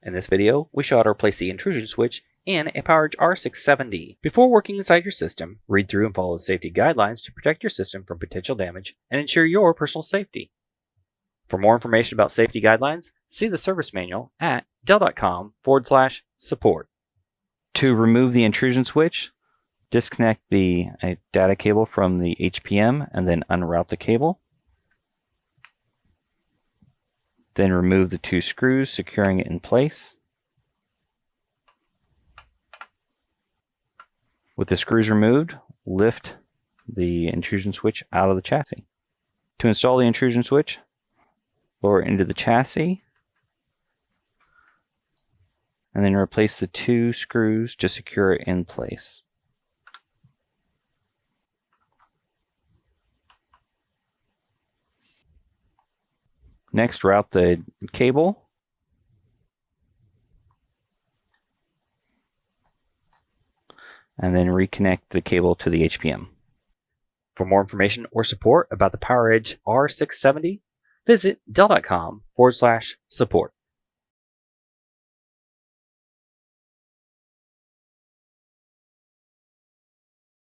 In this video, we show how to replace the intrusion switch in a PowerEdge R670. Before working inside your system, read through and follow the safety guidelines to protect your system from potential damage and ensure your personal safety. For more information about safety guidelines, see the service manual at dell.com/support. To remove the intrusion switch, disconnect the data cable from the HPM and then unroute the cable. Then remove the two screws, securing it in place. With the screws removed, lift the intrusion switch out of the chassis. To install the intrusion switch, lower it into the chassis, and then replace the two screws to secure it in place. Next, route the cable and then reconnect the cable to the HPM. For more information or support about the PowerEdge R670, visit dell.com/support.